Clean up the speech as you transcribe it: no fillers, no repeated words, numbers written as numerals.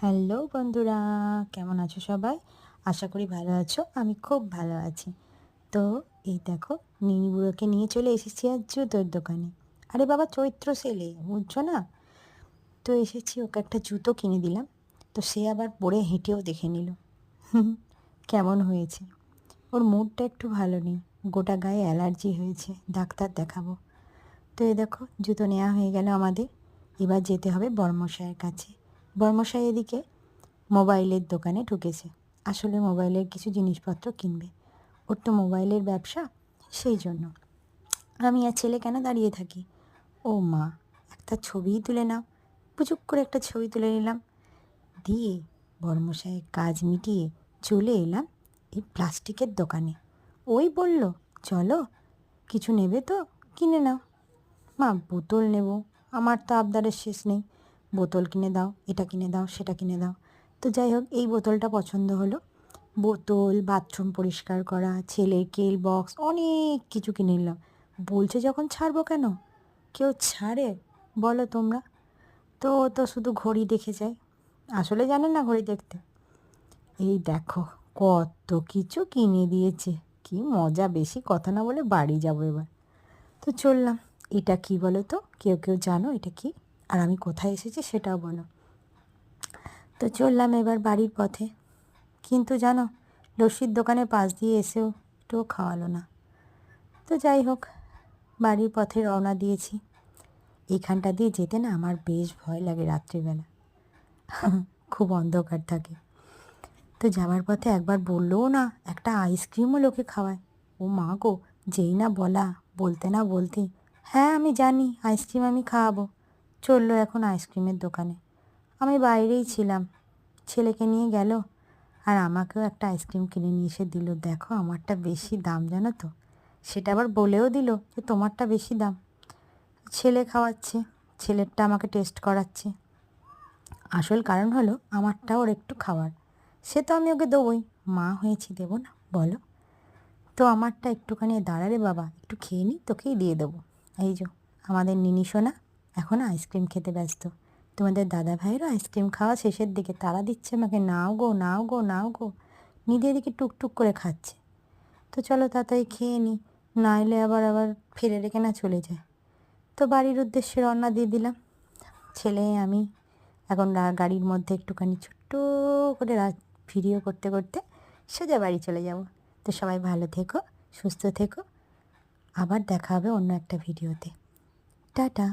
Hello বন্ধুরা, কেমন আছো সবাই? আশা করি ভালো আছো। আমি খুব ভালো আছি। তো এই দেখো, নিনি বুড়োকে নিয়ে চলে এসেছি আজ জুতোর দোকানে। আরে বাবা, চৈত্র সেলে, বুঝছো না? তো এসেছি, ওকে একটা জুতো কিনে দিলাম। তো সে আবার পরে হেঁটেও দেখে নিল কেমন হয়েছে। ওর মুডটা একটু ভালো নেই, গোটা গায়ে অ্যালার্জি হয়েছে, ডাক্তার দেখাবো। তো এই দেখো, জুতো নেওয়া হয়ে গেল আমাদের। এবার যেতে হবে বর্মশাইয়ের কাছে। বর্মশাই এদিকে মোবাইলের দোকানে ঢুকেছে। আসলে মোবাইলের কিছু জিনিসপত্র কিনবে। ওর তো মোবাইলের ব্যবসা, সেই জন্য। আমি আর ছেলে কেন দাঁড়িয়ে থাকি? ও মা, একটা ছবিই তুলে নাও। পুচুক করে একটা ছবি তুলে নিলাম, দিয়ে বর্মশাইয়ের কাজ মিটিয়ে চলে এলাম এই প্লাস্টিকের দোকানে। ওই বলল, চলো, কিছু নেবে তো কিনে নাও। মা, বোতল নেব। আমার তো আবদারের শেষ নেই। বোতল কিনে দাও, এটা কিনে দাও, সেটা কিনে দাও। তো যাই হোক, এই বোতলটা পছন্দ হলো। বোতল, বাথরুম পরিষ্কার করা, ছেলের কেল বক্স, অনেক কিছু কিনে নিলাম। বলছে যখন ছাড়বো কেন? কেউ ছাড়ে বলো তোমরা? তো ও তো শুধু ঘড়ি দেখে যায়, আসলে জানে না ঘড়ি দেখতে। এই দেখো, কত কিছু কিনে দিয়েছে। কি মজা! বেশি কথা না বলে বাড়ি যাবো এবার। তো চললাম। এটা কি বলো তো? কেউ কেউ জানো এটা কি? আর আমি কোথায় এসেছি সেটাও বলো। তো চললাম এবার বাড়ির পথে। কিন্তু জানো, লস্যির দোকানের পাশ দিয়ে এসেও একটুও খাওয়ালো না। তো যাই হোক, বাড়ির পথে রওনা দিয়েছি। এইখানটা দিয়ে যেতে না আমার বেশ ভয় লাগে রাত্রিবেলা খুব অন্ধকার থাকে। তো যাওয়ার পথে একবার বললোও না, একটা আইসক্রিমও লোকে খাওয়ায়। ও মা গো, যেই না বলা, বলতে না বলতেই, হ্যাঁ আমি জানি আইসক্রিম আমি খাওয়াবো। চললো এখন আইসক্রিমের দোকানে। আমি বাইরেই ছিলাম, ছেলেকে নিয়ে গেল, আর আমাকেও একটা আইসক্রিম কিনে নিয়ে এসে দিল। দেখো, আমারটা বেশি দাম, জানো তো? সেটা আবার বলেও দিল যে তোমারটা বেশি দাম। ছেলে খাওয়াচ্ছে, ছেলেরটা আমাকে টেস্ট করাচ্ছে। আসল কারণ হলো আমারটা ওর একটু খাওয়ার। সে তো আমি ওকে দেবোই, মা হয়েছি, দেবো না বলো? তো আমারটা একটুখানি দাঁড়া রে বাবা, একটু খেয়ে নিই, তোকেই দিয়ে দেবো। এই যে আমাদের নিনি সোনা এখন আইসক্রিম খেতে ব্যস্ত। তোমাদের দাদা ভাইয়েরও আইসক্রিম খাওয়া শেষের দিকে, তারা দিচ্ছে আমাকে, নাও গো নাও গো নাও গো। নিধে এদিকে টুকটুক করে খাচ্ছে। তো চলো তাড়াতাড়ি খেয়ে নিই, নাইলে আবার আবার ফেলে রেখে না চলে যায়। তো বাড়ির উদ্দেশ্যে রওনা দিয়ে দিলাম। ছেলে আমি এখন গাড়ির মধ্যে একটুখানি ছোট্ট করে ভিডিও করতে করতে সোজা বাড়ি চলে যাব। তো সবাই ভালো থেকো, সুস্থ থেকো। আবার দেখা হবে অন্য একটা ভিডিওতে। টাটা।